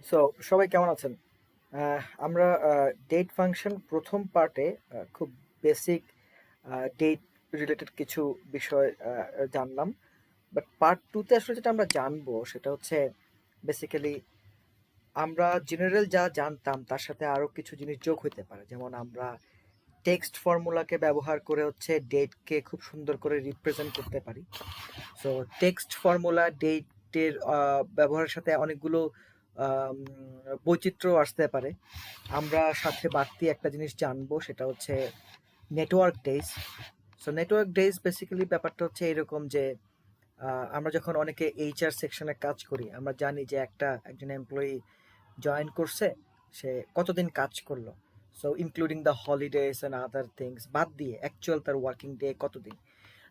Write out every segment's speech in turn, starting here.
So সবাই কেমন আছেন? আমরা ডেট ফাংশন প্রথম পার্টে খুব বেসিক ডেট রিলেটেড কিছু বিষয় জানলাম। বাট পার্ট টুতে আসলে যেটা আমরা জানবো সেটা হচ্ছে বেসিক্যালি আমরা জেনারেল যা জানতাম তার সাথে আরো কিছু জিনিস যোগ হইতে পারে। যেমন আমরা টেক্সট ফর্মুলাকে ব্যবহার করে হচ্ছে ডেটকে খুব সুন্দর করে রিপ্রেজেন্ট করতে পারি। সো টেক্সট ফর্মুলা ডেটের ব্যবহারের সাথে অনেকগুলো আম, বৈচিত্র্য আসতে পারে। আমরা সাথে বাড়তি একটা জিনিস জানবো, সেটা হচ্ছে network days. So network days basically ব্যাপারটা হচ্ছে এরকম যে আমরা যখন অনেকে এইচআর সেকশনে কাজ করি, আমরা জানি যে একজন এমপ্লয়ি জয়েন করছে, সে কতদিন কাজ করলো। So including the holidays and other things বাদ দিয়ে অ্যাকচুয়াল তার ওয়ার্কিং ডে কতদিন।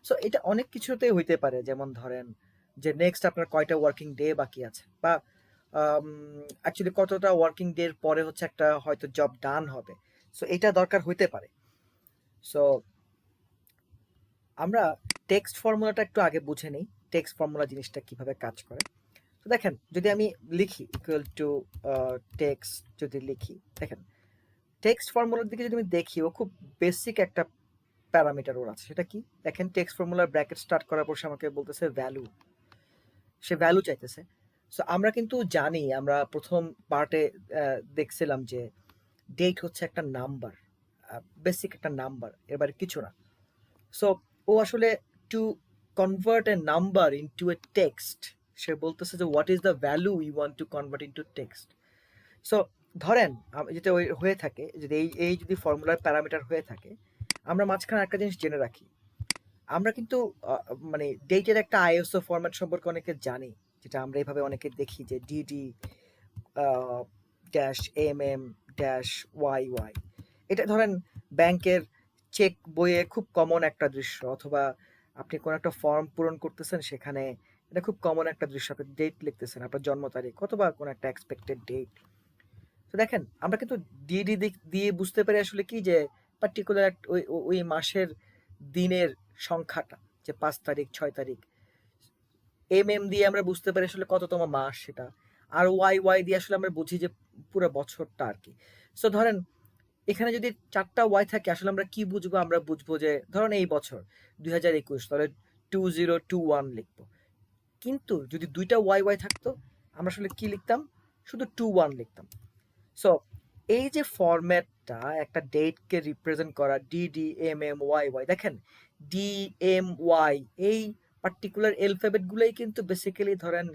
সো এটা অনেক কিছুতেই হইতে পারে, যেমন ধরেন যে নেক্সট আপনার কয়টা ওয়ার্কিং ডে বাকি আছে, বা অ্যাকচুয়ালি কতটা ওয়ার্কিং ডে পরে হচ্ছে একটা হয়তো জব ডান হবে। সো এটা দরকার হইতে পারে। সো আমরা টেক্সট ফর্মুলাটা একটু আগে বুঝে নিই, টেক্সট ফর্মুলা জিনিসটা কিভাবে কাজ করে। তো দেখেন, যদি আমি লিখি ইকুয়াল টু টেক্সট, যদি লিখি দেখেন টেক্সট ফর্মুলার দিকে যদি আমি দেখি, ও খুব বেসিক একটা প্যারামিটার ওর আছে। সেটা কি দেখেন, টেক্সট ফর্মুলার ব্র্যাকেট স্টার্ট করার পর সে আমাকে বলতেছে ভ্যালু, সে ভ্যালু চাইতেছে। সো আমরা কিন্তু জানি, আমরা প্রথম পার্টে দেখছিলাম যে ডেট হচ্ছে একটা নাম্বার, বেসিক একটা নাম্বার, এবার কিছু না। সো ও আসলে to convert a number into a text, সে বলতেছে যে what is the value you want to convert into text. So ধরেন যেটা হয়ে থাকে, যদি এই এই যদি ফর্মুলার প্যারামিটার হয়ে থাকে, আমরা মাঝখানে একটা জিনিস জেনে রাখি। আমরা কিন্তু মানে ডেটের একটা আইএসও ফরম্যাট সম্পর্কে অনেকে জানি, যেটা আমরা এভাবে অনেকে দেখি যে D D dash M M dash Y Y. এটা ধরেন ব্যাংকের চেক বইয়ে খুব কমন একটা দৃশ্য, অথবা আপনি কোনো একটা ফর্ম পূরণ করতেছেন, সেখানে এটা খুব কমন একটা দৃশ্য, আপনি ডেট লিখতেছেন, আপনার জন্ম তারিখ অথবা কোনো একটা এক্সপেক্টেড ডেট। তো দেখেন, আমরা কিন্তু ডিডি দিক দিয়ে বুঝতে পারি আসলে কি, যে পার্টিকুলার ওই ওই মাসের দিনের সংখ্যাটা, যে 5 তারিখ 6 তারিখ। এম এম দিয়ে আমরা বুঝতে পারি আসলে কততম মাস সেটা। আর ওয়াই ওয়াই দিয়ে আসলে আমরা বুঝি যে পুরো বছরটা আর কি। সো ধরেন এখানে যদি 4টা ওয়াই থাকে, আসলে আমরা কি বুঝবো? আমরা বুঝবো যে ধরেন এই বছর 2021, তাহলে 2021 লিখবো। কিন্তু যদি 2টা ওয়াই ওয়াই থাকতো, আমরা আসলে কি লিখতাম? শুধু 21 লিখতাম। সো এই যে ফরম্যাটটা একটা ডেটকে রিপ্রেজেন্ট করা, D D M M Y Y, দেখেন ডি এম ওয়াই, এই পার্টিকুলার অ্যালফাবেট গুলোই কিন্তু বেসিক্যালি ধরেন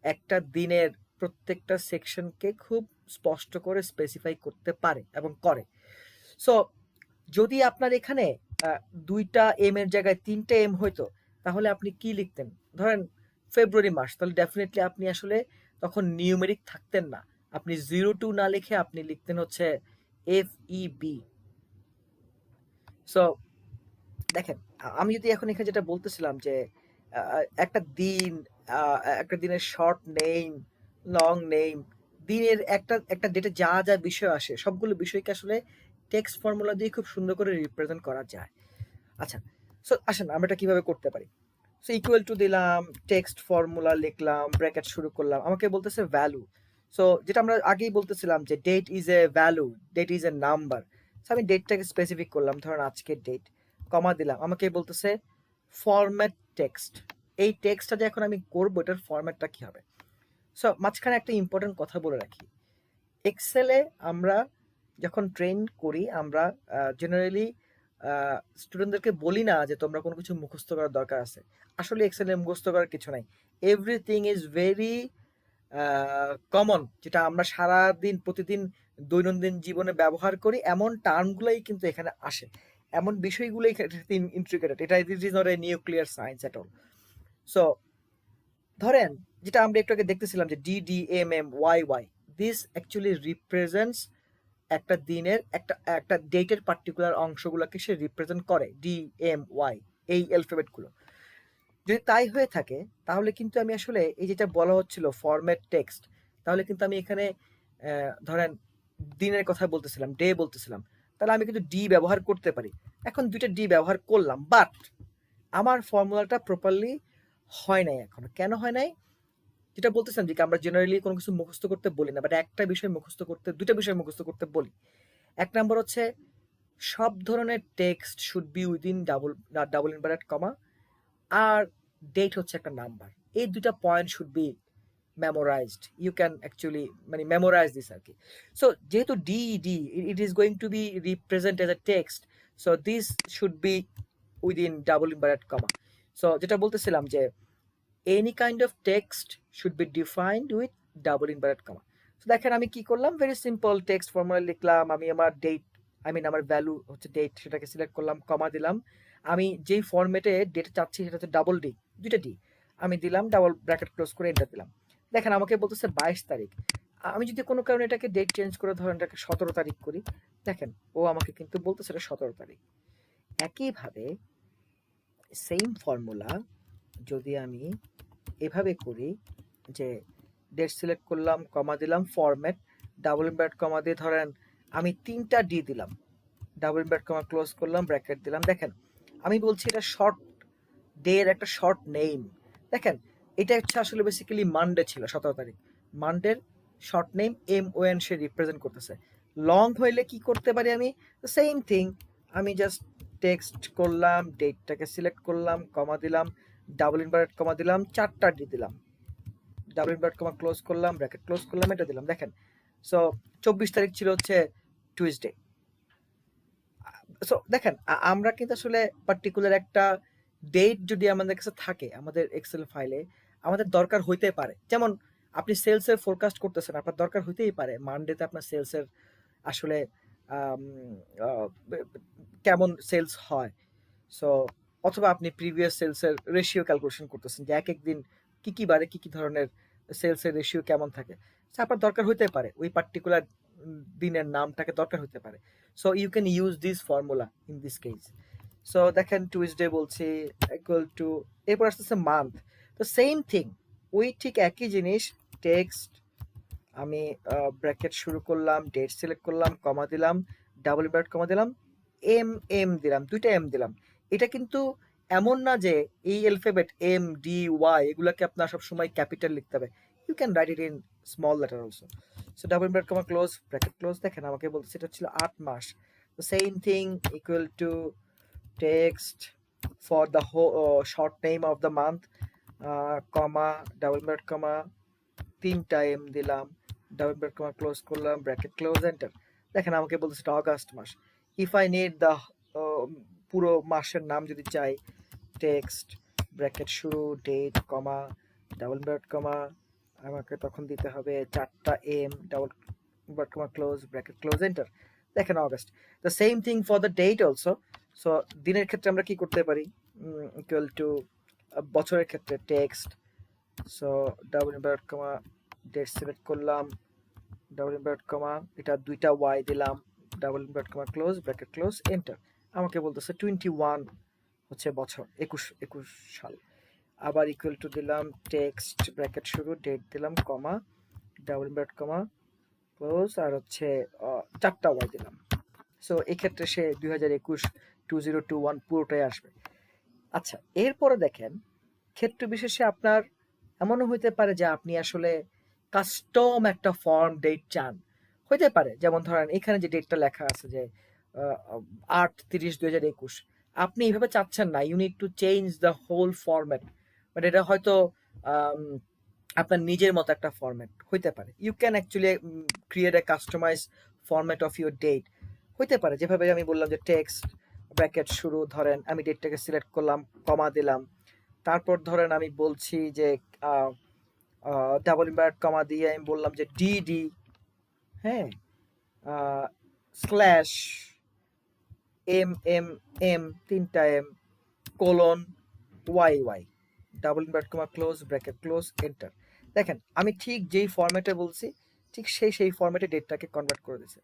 একটা দিনের প্রত্যেকটা সেকশনকে খুব স্পষ্ট করে স্পেসিফাই করতে পারে এবং করে। সো যদি আপনার এখানে 2টা এম এর জায়গায় 3টে এম হইতো, তাহলে আপনি কি লিখতেন? ধরেন ফেব্রুয়ারি মাস, তাহলে ডেফিনেটলি আপনি আসলে তখন নিউমেরিক থাকতেন না। আপনি 02 না লিখে আপনি লিখতেন হচ্ছে FEB। সো দেখেন, আমি যদি এখন এখানে যেটা বলতেছিলাম যে একটা দিন, একটা দিনের শর্ট নেম, লং নেম, দিনের একটা একটা ডেটে যা যা বিষয় আসে, সবগুলো বিষয়কে আসলে টেক্সট ফর্মুলা দিয়ে খুব সুন্দর করে রিপ্রেজেন্ট করা যায়। আচ্ছা, সো আসেন আমরা এটা কিভাবে করতে পারি। সো ইকুয়াল টু দিলাম, টেক্সট ফর্মুলা লিখলাম, ব্র্যাকেট শুরু করলাম, আমাকে বলতেছে ভ্যালু। সো যেটা আমরা আগেই বলতেছিলাম যে date is a value, date is a number. So আমি ডেটটাকে স্পেসিফিক করলাম, ধরেন আজকের ডেট, কমা দিলাম, আমাকে বলতেছে ফরম্যাট টেক্সট। এই টেক্সটটা যে এখন আমি করবো, এটার ফরম্যাটটা কি হবে? সো মাঝখানে একটা ইম্পর্টেন্ট কথা বলে রাখি, এক্সেলে আমরা যখন ট্রেন করি, আমরা জেনারেলি স্টুডেন্টদেরকে বলি না যে তোমরা কোনো কিছু মুখস্থ করার দরকার আছে। আসলে এক্সেলে মুখস্থ করার কিছু নাই। এভরিথিং ইজ ভেরি কমন, যেটা আমরা সারাদিন প্রতিদিন দৈনন্দিন জীবনে ব্যবহার করি, এমন টার্মগুলোই কিন্তু এখানে আসে, এমন বিষয়গুলোই ইন্ট্রিকেটেড। এটা it is not a nuclear science at all. So ধরেন যেটা আমরা একটু আগে দেখতেছিলাম যে D D M M Y Y, this actually represents একটা দিনের একটা একটা ডেটের পার্টিকুলার অংশগুলোকে সে রিপ্রেজেন্ট করে, ডি এম ওয়াই, এই অ্যালফাবেট গুলো। যদি তাই হয়ে থাকে, তাহলে কিন্তু আমি আসলে এই যেটা বলা হচ্ছিল ফরম্যাট টেক্সট, তাহলে কিন্তু আমি এখানে ধরেন দিনের কথা বলতেছিলাম, ডে বলতেছিলাম, তাহলে আমি কিন্তু ডি ব্যবহার করতে পারি। এখন 2টা ডি ব্যবহার করলাম, বাট আমার ফর্মুলাটা প্রপারলি হয় নাই এখনো। কেন হয় নাই? যেটা বলতেছেন যে আমরা জেনারেলি কোনো কিছু মুখস্থ করতে বলি না, বাট একটা বিষয় মুখস্থ করতে, দুইটা বিষয় মুখস্থ করতে বলি। এক নম্বর হচ্ছে সব ধরনের text should be within double inverted comma, আর ডেট হচ্ছে একটা নাম্বার। এই দুটা point should be memorized. You can actually মানে মেমোরাইজ দিস আর কি। সো যেহেতু D it is going to be represent as a text, so this should be within double inverted comma. So যেটা বলতেছিলাম যে any kind of text should be defined with double inverted comma. So দেখেন আমি কি করলাম, very simple text formula লিখলাম। আমি আমার ডেট, আমার ভ্যালু হচ্ছে ডেট, সেটাকে সিলেক্ট করলাম, কমা দিলাম। আমি যেই ফরম্যাটে ডেট চাচ্ছি সেটা হচ্ছে ডাবল ডি, দুইটা ডি আমি দিলাম, ডাবল ব্র্যাকেট ক্লোজ করে এন্টার দিলাম। দেখেন আমাকে বলতেছে 22 তারিখ। আমি যদি কোনো কারণে এটাকে ডেট চেঞ্জ করে ধরেন এটাকে 17 তারিখ করি, দেখেন ও আমাকে কিন্তু বলতেছে এটা 17 তারিখ। একইভাবে সেম ফর্মুলা যদি আমি এভাবে করি যে ডেট সিলেক্ট করলাম, কমা দিলাম, ফরম্যাট ডাবল ইনভার্ট কমা দিয়ে ধরেন আমি 3টা ডি দিলাম, ডাবল ইনভার্ট কমা ক্লোজ করলাম, ব্র্যাকেট দিলাম। দেখেন আমি বলছি এটা শর্ট ডে এর একটা শর্ট নেম। দেখেন এটা হচ্ছে আসলে বেসিক্যালি মানডে ছিল 17 তারিখ, মানডের শর্ট নেম MON সে রিপ্রেজেন্ট করতেছে। লং হইলে কি করতে পারি আমি, সেম থিং, আমি জাস্ট টেক্সট করলাম, ডেটটাকে সিলেক্ট করলাম, কমা দিলাম, ডাবল ইনভার্টেড কমা দিলাম, 4টা ডি দিলাম, ডাবল ইনভার্ট কমা ক্লোজ করলাম, ব্র্যাকেট ক্লোজ করলাম, এটা দিলাম। দেখেন সো 24 তারিখ ছিল হচ্ছে টুইসডে। সো দেখেন আমরা কিন্তু আসলে পার্টিকুলার একটা ডেট যদি আমাদের কাছে থাকে আমাদের এক্সেল ফাইলে, আমাদের দরকার হইতে পারে। যেমন আপনি সেলসের ফোরকাস্ট করতেছেন, আপনার দরকার হইতেই পারে মানডেতে আপনার সেলসের আসলে আম, আহ, কেমন সেলস হয়। সো অথবা আপনি প্রিভিয়াস সেলসের রেশিও ক্যালকুলেশন করতেছেন যে এক এক দিন কি কি বারে কি কি ধরনের সেলসের রেশিও কেমন থাকে, সো আপনার দরকার হইতে পারে ওই পার্টিকুলার দিনের নামটাকে দরকার হতে পারে। So you can use this formula in this case. So দেখেন টুইসডে বলছি ইকুয়াল টু, এরপর আসতেছে মান্থ। তো সেম থিং, ওই ঠিক একই জিনিস, টেক্সট আমি ব্র্যাকেট শুরু করলাম, ডেট সিলেক্ট করলাম, কমা দিলাম, ডাবল ইনভার্ট কমা দিলাম, এম দিলাম, দুইটা এম দিলাম। এটা কিন্তু এমন না যে এই অ্যালফাবেট MDY এগুলাকে আপনার সবসময় ক্যাপিটাল লিখতে হবে, you can write it in small letter also. So double invert comma close, bracket close. দেখেন আমাকে বলছে এটা ছিল 8 মাস। তো same thing equal to text for the short name of the month, comma, double invert comma, 3টা M দিলাম, double bracket comma close করলাম, ব্র্যাকেট ক্লোজ, এন্টার। দেখেন আমাকে বলতেছে এটা অগাস্ট মাস। ইফ আই নিড দ্য পুরো মাসের নাম যদি চাই, টেক্সট ব্র্যাকেট শুরু, date, comma, double bracket comma, আমাকে তখন দিতে হবে 4টা M, double bracket comma close, bracket close, enter. দেখেন August. The same thing for the date also. So দিনের ক্ষেত্রে আমরা কি করতে পারি, ইকুয়াল টু বছরের ক্ষেত্রে text, so double invert comma, date select করলাম, ডাবল ইনভার্ট কমা, এটা 2টা ওয়াই দিলাম, double invert comma close, bracket close, enter. আমাকে বলতেছে 21 হচ্ছে বছর, 21 সাল। আবার ইকুয়াল টু দিলাম, টেক্সট ব্র্যাকেট শুরু, ডেট দিলাম, comma, double invert comma close, আর হচ্ছে 4টা ওয়াই দিলাম। সো এক্ষেত্রে সে 2021 2021 পুরোটাই আসবে। আচ্ছা এরপরে দেখেন ক্ষেত্র বিশেষে আপনার এমনও হইতে পারে যে আপনি আসলে কাস্টম একটা ফর্ম ডেট চান, হইতে পারে। যেমন ধরেন এখানে যে ডেটটা লেখা আছে যে 8/30/2021, আপনি এইভাবে চাচ্ছেন না, you need to change the whole format, but এটা হয়তো আম, আপনার নিজের মতো একটা ফরম্যাট হইতে পারে। You can actually create a customize format of your date, হইতে পারে যেভাবে আমি বললাম যে টেক্সট ব্র্যাকেট শুরু, ধরেন আমি ডেটটাকে সিলেক্ট করলাম, কমা দিলাম, তারপর ধরেন আমি বলছি যে ডাবল ইনভার্ট কমা দিয়ে আমি বললাম যে ডিডি, হ্যাঁ, স্ল্যাশ এম 3টা M, colon, Y, double invert comma close, bracket close, enter. দেখেন আমি ঠিক যেই ফরম্যাটে বলছি ঠিক সেই ফরম্যাটে ডেটটাকে কনভার্ট করে দিয়েছে।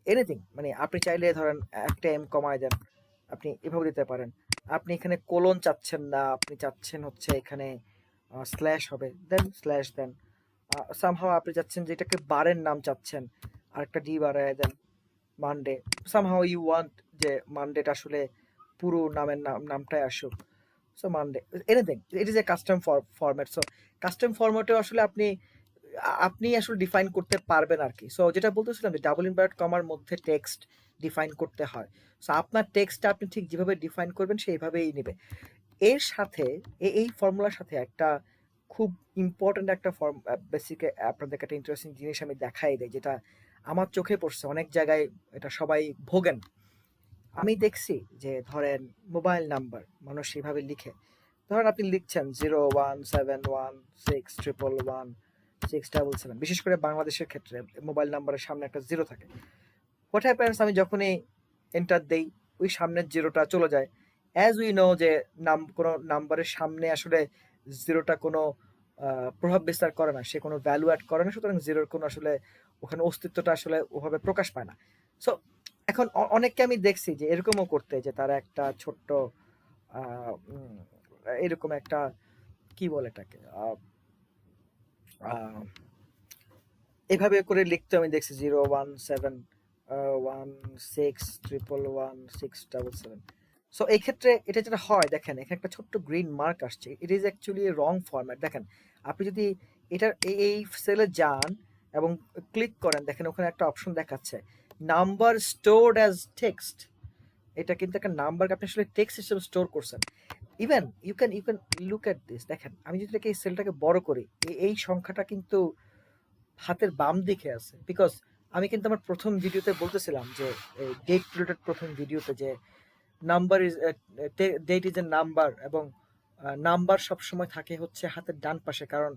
এনিথিং মানে আপনি চাইলে ধরেন একটা এম কমায় দেন, আপনি এভাবে দিতে পারেন। আপনি এখানে কোলন চাচ্ছেন না, আপনি চাচ্ছেন হচ্ছে এখানে স্ল্যাশ হবে, দেন স্ল্যাশ দেন। সামহাও আপনি চাচ্ছেন যে এটাকে বারের নাম চাচ্ছেন, আরেকটা ডি বাড়ায় দেন, মানডে। সামহাও ইউ ওয়ান্ট যে মানডেটা আসলে পুরো নামটাই আসুক, so Monday, anything, it is a custom format. So custom ফরম্যাটেও আসলে আপনি আসলে ডিফাইন করতে পারবেন আর কি। সো যেটা বলতেছিলাম যে ডাবল ইনভার্টেড কমার মধ্যে টেক্সট ডিফাইন করতে হয়। সো আপনার টেক্সটটা আপনি ঠিক যেভাবে ডিফাইন করবেন সেইভাবেই নিবে। এর সাথে এই ফর্মুলার সাথে একটা খুব ইম্পর্ট্যান্ট একটা বেসিক আপনাদেরকে একটা ইন্টারেস্টিং জিনিস আমি দেখাই দেই, যেটা আমার চোখে পড়ছে। অনেক জায়গায় এটা সবাই ভোগেন। আমি দেখছি যে ধরেন মোবাইল নাম্বার মানুষ সেভাবে লিখে। ধরেন আপনি লিখছেন 01711611167, বিশেষ করে বাংলাদেশের ক্ষেত্রে মোবাইল নাম্বারের সামনে একটা জিরো থাকে। হোয়াট হ্যাপেন্স, আমি যখনই এন্টার দেই ওই সামনের জিরোটা চলে যায়। অ্যাজ উই নো যে কোনো নাম্বারের সামনে আসলে জিরোটা কোনো প্রভাব বিস্তার করে না, সে কোনো ভ্যালু অ্যাড করে না, সুতরাং জিরোর কোনো আসলে ওখানে অস্তিত্বটা আসলে ওভাবে প্রকাশ পায় না। সো এখন অনেককে আমি দেখছি যে এরকমও করতে, যে তারা একটা ছোট্ট এরকম একটা কি বলে এটাকে এভাবে করে লিখতে আমি দেখছি 017161167। সো এই ক্ষেত্রে এটা যেটা হয়, দেখেন এখানে একটা ছোট্ট গ্রিন মার্ক আসছে, it is actually wrong format. দেখেন আপনি যদি এটার এই সেলে যান এবং ক্লিক করেন, দেখেন ওখানে একটা অপশন দেখাচ্ছে নাম্বার স্টোরড অ্যাজ টেক্সট। এটা কিন্তু একটা নাম্বারকে আপনি আসলে টেক্সট হিসেবে স্টোর করছেন। Even you can look at this. দেখেন আমি যদি এই সেলটাকে বড় করি, এই সংখ্যাটা কিন্তু হাতের বাম দিকে আছে, বিকজ আমি কিন্তু আমার প্রথম ভিডিওতে বলতেছিলাম যে ডেট রিলেটেড প্রথম ভিডিওতে যে number is date is a number, এবং নাম্বার সবসময় থাকে হচ্ছে হাতের ডান পাশে, কারণ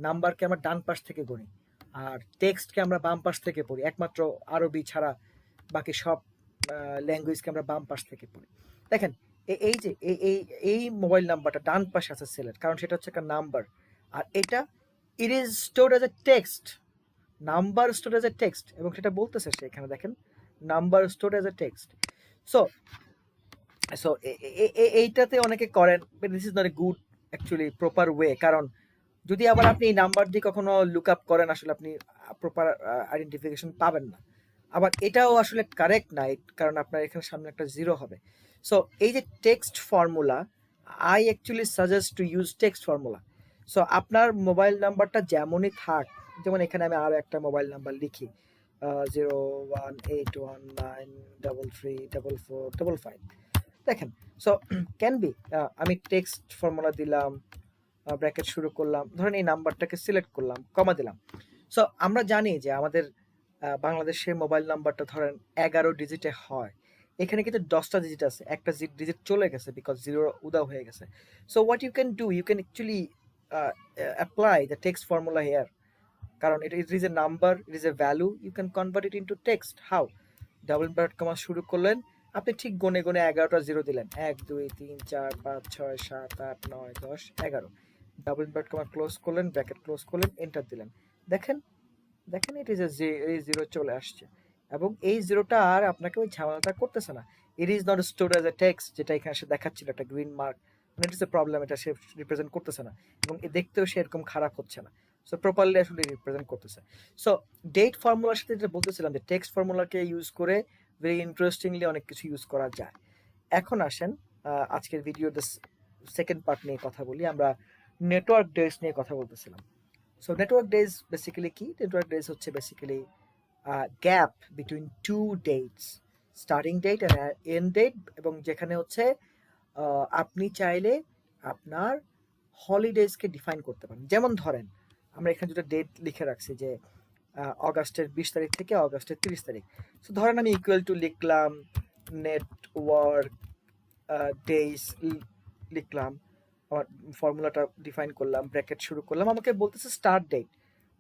নাম্বারকে আমরা ডান পাশ থেকে গণি আর টেক্সটকে আমরা বাম পাশ থেকে পড়ি, একমাত্র আরবি ছাড়া বাকি সব ল্যাঙ্গুয়েজকে আমরা বাম পাশ থেকে পড়ি। দেখেন এই যে এই মোবাইল নাম্বারটা ডান পাশে আছে সেলের, কারণ সেটা হচ্ছে একটা নাম্বার। আর এটা it is stored as a text, number stored as a text, এবং সেটা বলতেছে সে এখানে দেখেন number stored as a text. So so এইটাতে অনেকে করেন, but this is not a good actually proper way. কারণ যদি আবার আপনি এই নাম্বার দিয়ে কখনো লুক আপ করেন, আসলে আপনি প্রপার আইডেন্টিফিকেশন পাবেন না। আবার এটাও আসলে কারেক্ট না, কারণ আপনার এখানে সামনে একটা জিরো হবে। সো এই যে text formula, I actually suggest to use text formula. So আপনার মোবাইল নাম্বারটা যেমনই থাক, যেমন এখানে আমি আরও একটা মোবাইল নাম্বার লিখি 01819334455। দেখেন, সো ক্যান বি আমি টেক্সট ফর্মুলা দিলাম, ব্র্যাকেট শুরু করলাম, ধরেন এই নাম্বারটাকে সিলেক্ট করলাম, কমা দিলাম। সো আমরা জানি যে আমাদের বাংলাদেশের মোবাইল নাম্বারটা ধরেন 11 ডিজিটে হয়। এখানে কিন্তু 10টা ডিজিট আছে, একটা ডিজিট চলে গেছে বিকজ জিরো উদাও হয়ে গেছে। So what you can do, you can actually apply the text formula here, কারণ it is a number, it is a value, you can convert it into text. How? Double inverted comma শুরু করলেন, আপনি ঠিক গনে গনে 11টা zero দিলেন, 1 2 3 4 5 6 7 8 9 10 11। Double inverted comma close করলেন, bracket close করলেন, এন্টার দিলেন। দেখেন দেখেন ইট ইজ এই জিরো চলে আসছে, এবং এই জিরোটা আর আপনাকে ওই ঝামেলাটা করতেছে না। ইট is not stored as a text, যেটা এখানে সে দেখাচ্ছিল একটা গ্রিন মার্ক, মানে ইট ইজ এ প্রবলেম, এটা সে রিপ্রেজেন্ট করতেছে না, এবং দেখতেও সে এরকম খারাপ হচ্ছে না। সো প্রপারলি আসলে রিপ্রেজেন্ট করতেছে। সো ডেট ফর্মুলার সাথে যেটা বলতেছিলাম যে টেক্সট ফর্মুলাকে ইউজ করে ভেরি ইন্টারেস্টিংলি অনেক কিছু ইউজ করা যায়। এখন আসেন আজকের ভিডিওর সেকেন্ড পার্ট নিয়ে কথা বলি। আমরা নেটওয়ার্ক ডেজ নিয়ে কথা বলতেছিলাম। সো নেটওয়ার্ক ডেজ বেসিক্যালি কি? নেটওয়ার্ক ডেজ হচ্ছে basically gap between two dates, starting date and end date, এবং যেখানে হচ্ছে আপনি চাইলে আপনার হলিডেজকে ডিফাইন করতে পারেন। যেমন ধরেন আমরা এখানে যেটা ডেট লিখে রাখছি যে অগাস্টের 20 তারিখ থেকে অগাস্টের 30 তারিখ। সো ধরেন আমি ইকুয়াল টু লিখলাম নেটওয়ার্ক ডেজ, লিখলাম, আমার ফর্মুলাটা ডিফাইন করলাম, ব্র্যাকেট শুরু করলাম, আমাকে বলতেছে স্টার্ট ডেট।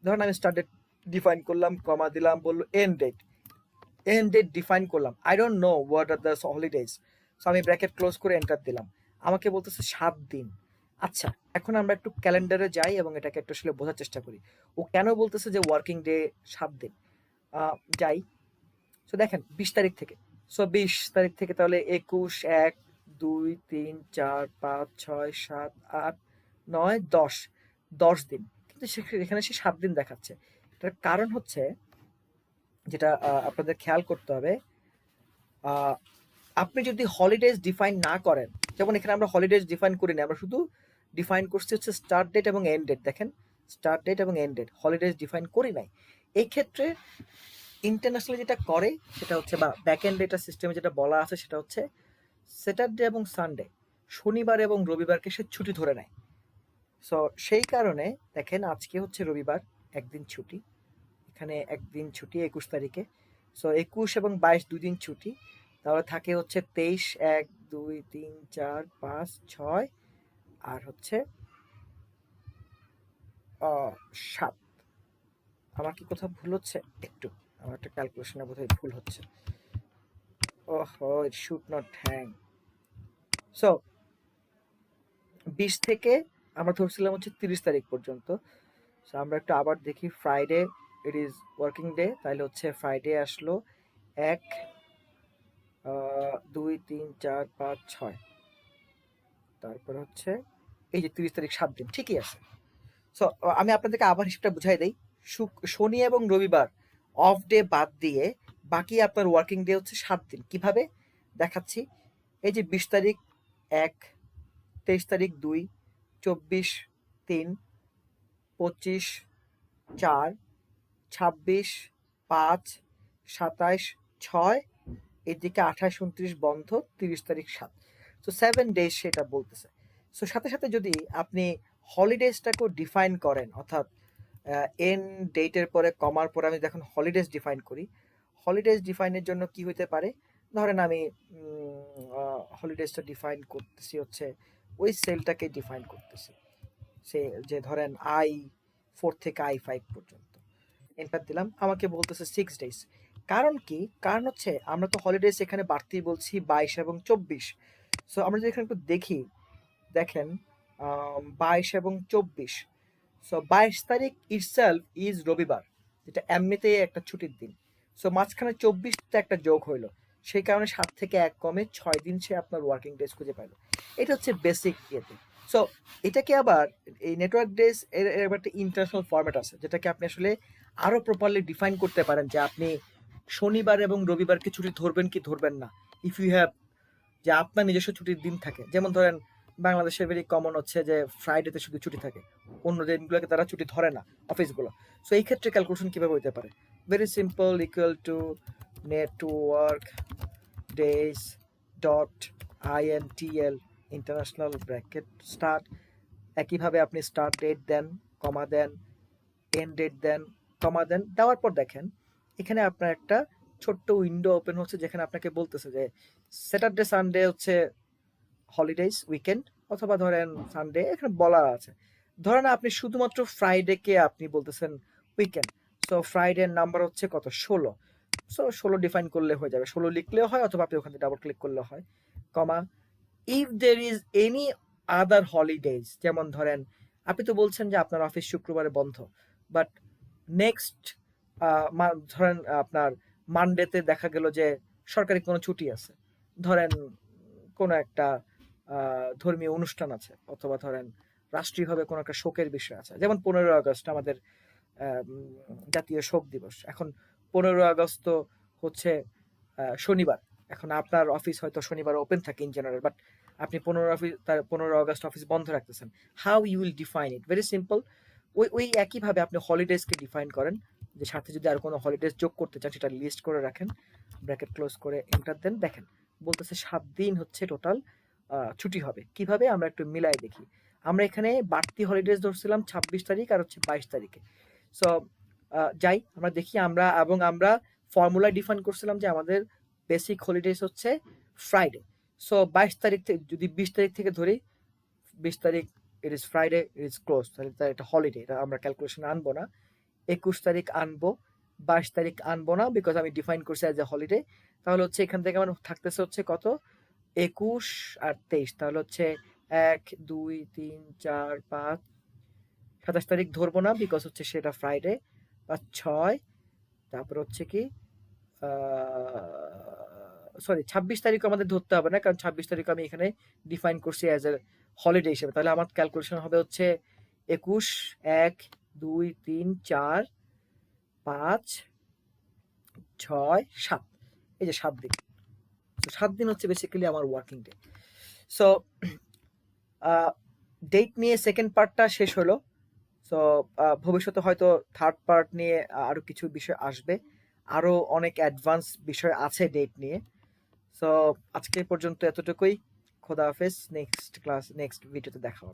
ধরেন আমি স্টার্ট ডেট ডিফাইন করলাম, কমা দিলাম, বললো end date, end date define করলাম, I don't know what are the holidays. So আমি ব্র্যাকেট ক্লোজ করে এন্টার দিলাম, আমাকে বলতেছে 7 দিন। আচ্ছা, এখন আমরা একটু ক্যালেন্ডারে যাই এবং এটাকে একটু আসলে বোঝার চেষ্টা করি ও কেন বলতেছে যে ওয়ার্কিং ডে 7 দিন। যাই, সো দেখেন 20 তারিখ থেকে, সো 20 তারিখ থেকে তাহলে 21 1 2 3 4 5 6 7 8 9 10, 10 দিন। কিন্তু এখানে সে 7 দিন দেখাচ্ছে। এটার কারণ হচ্ছে, যেটা আপনাদের খেয়াল করতে হবে, আপনি যদি হলিডেজ ডিফাইন না করেন, যেমন এখানে আমরা হলিডেজ ডিফাইন করি না, আমরা শুধু ডিফাইন করছি হচ্ছে স্টার্ট ডেট এবং এন্ড ডেট। দেখেন, স্টার্ট ডেট এবং এন্ড ডেট, হলিডেজ ডিফাইন করি নাই। এই ক্ষেত্রে ইন্টারন্যাশনালি যেটা করে সেটা হচ্ছে, বা ব্যাক এন্ড ডেটা সিস্টেমে যেটা বলা আছে সেটা হচ্ছে স্যাটারডে এবং সানডে, শনিবার এবং রবিবারকে সে ছুটি ধরে নেয়। সো সেই কারণে দেখেন আজকে হচ্ছে রবিবার, একদিন ছুটি, এখানে একদিন ছুটি 21 তারিখে। সো 21 এবং 22 দুদিন ছুটি, তাহলে থাকে হচ্ছে 23, 1, 2, 3, 4, 5, 6 আর হচ্ছে 7। আমার কি কোথাও ভুল হচ্ছে? একটু আমার একটা ক্যালকুলেশনে বোধহয় ভুল হচ্ছে। ওহো, it should not hang. So 20 থেকে আমরা ধরছিলাম হচ্ছে 30 তারিখ পর্যন্ত। সো আমরা একটু আবার দেখি, Friday it is working day, তাহলে হচ্ছে ফ্রাইডে আসলো 1, 2, 3, 4, 5, 6, তারপর হচ্ছে এই যে 30 তারিখ, 7 দিন, ঠিকই আছে। সো আমি আপনাদেরকে আবার হিসেবটা বুঝাই দেই। শনি এবং রবিবার অফ ডে বাদ দিয়ে বাকি আপনার ওয়ার্কিং ডে হচ্ছে 7 দিন। কিভাবে দেখাচ্ছি, এই যে 20 তারিখ 1, 23 তারিখ 2, 24 3, 25 4, 26 5, 27 6, এদিকে 28 29 বন্ধ, 30 তারিখ 7। সো 7 ডেজ সেটা বলতেছে। সো সাথে সাথে যদি আপনি হলিডেজটাকেও ডিফাইন করেন, অর্থাৎ এন ডেটের পরে কমার পরে আমি যখন হলিডেজ ডিফাইন করি, হলিডেজ ডিফাইনের জন্য কি হইতে পারে, ধরেন আমি হলিডেজটা ডিফাইন করতেছি হচ্ছে ওই সেলটাকে ডিফাইন করতেছি, সে যে ধরেন I4 থেকে I5 পর্যন্ত এন্টার দিলাম, আমাকে বলতেছে 6 ডেজ। কারণ কি? কারণ হচ্ছে আমরা তো হলিডেজ এখানে বাড়তেই বলছি 22 এবং 24। সো আমরা যদি এখানে একটু দেখি, দেখেন 22 এবং 24। সো 22 তারিখ ইটসেলফ ইজ রবিবার, যেটা এমনিতেই একটা ছুটির দিন। সো মাঝখানে 24টা একটা যোগ হইলো, সেই কারণে 7 থেকে 1 কমে 6 দিন সে আপনার ওয়ার্কিং ডেজ খুঁজে পাইলো। এটা হচ্ছে বেসিক ইয়েতে। সো এটাকে আবার এই নেটওয়ার্ক ডেজ এর এর একটা ইন্টারন্যাশনাল ফরম্যাট আছে, যেটাকে আপনি আসলে আরো প্রপারলি ডিফাইন করতে পারেন যে আপনি শনিবার এবং রবিবারকে ছুটি ধরবেন কি ধরবেন না। ইফ ইউ হ্যাভ, যে আপনার নিজস্ব ছুটির দিন থাকে, যেমন ধরেন বাংলাদেশে ভেরি কমন হচ্ছে যে ফ্রাইডেতে শুধু ছুটি থাকে, অন্য দিনগুলোকে তারা ছুটি ধরে না অফিসগুলো। সো এই ক্ষেত্রে ক্যালকুলেশন কিভাবে হতে পারে? Very simple, equal to network days dot INTL international bracket start. একইভাবে আপনি স্টার্ট ডেট দেন, কমা দেন, এন্ড ডেট দেন, কমা দেন, দেওয়ার পর দেখেন এখানে আপনার একটা ছোট্ট উইন্ডো ওপেন হচ্ছে, যেখানে আপনাকে বলতেছে যে স্যাটারডে সানডে হচ্ছে হলিডেজ উইকেন্ড, অথবা ধরেন সানডে, এখানে বলা আছে। ধরেন আপনি শুধুমাত্র ফ্রাইডেকে আপনি বলতেছেন উইকেন্ড। সো ফ্রাইডের নাম্বার হচ্ছে কত? 16। সো 16 ডিফাইন করলে হয়ে যাবে, 16 লিখলেও হয়, অথবা আপনি ওখান থেকে ডাবল ক্লিক করলে হয়। Comma, if there is any other holidays, যেমন ধরেন আপনি তো বলছেন যে আপনার অফিস শুক্রবারে বন্ধ, বাট নেক্সট ধরেন আপনার মানডেতে দেখা গেল যে সরকারি কোনো ছুটি আছে, ধরেন কোনো একটা ধর্মীয় অনুষ্ঠান আছে, অথবা ধরেন রাষ্ট্রীয়ভাবে কোনো একটা শোকের বিষয় আছে, যেমন 15ই আগস্ট আমাদের জাতীয় শোক দিবস। এখন 15ই আগস্ট তো হচ্ছে শনিবার, এখন আপনার অফিস হয়তো শনিবার ওপেন থাকে ইন জেনারেল, বাট আপনি 15ই আগস্ট অফিস বন্ধ রাখতেছেন। How you will define it? Very simple, ওই একইভাবে আপনি হলিডেজকে ডিফাইন করেন, যে সাথে যদি আর কোনো হলিডেজ যোগ করতে চান সেটা লিস্ট করে রাখেন, ব্র্যাকেট ক্লোজ করে এন্টার দেন। দেখেন বলতেছে 7 দিন হচ্ছে টোটাল ছুটি হবে। কিভাবে? আমরা একটু মিলাই দেখি। আমরা এখানে বাড়তি হলিডেজ ধরছিলাম 26 তারিখ আর হচ্ছে 22 তারিখে। সো যাই আমরা দেখি, আমরা ফর্মুলা ডিফাইন করছিলাম যে আমাদের বেসিক হলিডেজ হচ্ছে ফ্রাইডে। সো 22 তারিখ থেকে যদি 20 তারিখ থেকে ধরি, 20 তারিখ it is Friday, it is close, তাহলে এটা হলিডে, এটা আমরা ক্যালকুলেশন আনবো না। 21 তারিখ আনবো, 22 তারিখ আনবো না, বিকজ আমি ডিফাইন করছি অ্যাজ এ হলিডে। তাহলে হচ্ছে এখান থেকে আমার থাকতেছে হচ্ছে কত? 21 আর 23, তাহলে হচ্ছে 1 2 3 4 5, 27 তারিখ ধরবো না, বিকজ হচ্ছে সেটা ফ্রাইডে। 5 6, তারপর হচ্ছে কি সরি 26 তারিখ আমাদের ধরতে হবে না, কারণ 26 তারিখ আমি এখানে ডিফাইন করছি অ্যাজ এ হলিডে হিসেবে। তাহলে আমার ক্যালকুলেশন হবে হচ্ছে 21 1 2 3 4 5 6 7, এই যে 7 দিন। 7 দিন হচ্ছে বেসিক্যালি আমার ওয়ার্কিং ডে। সো ডেট নিয়ে সেকেন্ড পার্টটা শেষ হলো। সো ভবিষ্যতে হয়তো থার্ড পার্ট নিয়ে আরো কিছু বিষয় আসবে। আরো অনেক অ্যাডভান্স বিষয় আছে ডেট নিয়ে। সো আজকে পর্যন্ত এতটুকুই। খোদা হাফেজ। নেক্সট ভিডিওতে দেখা হবে।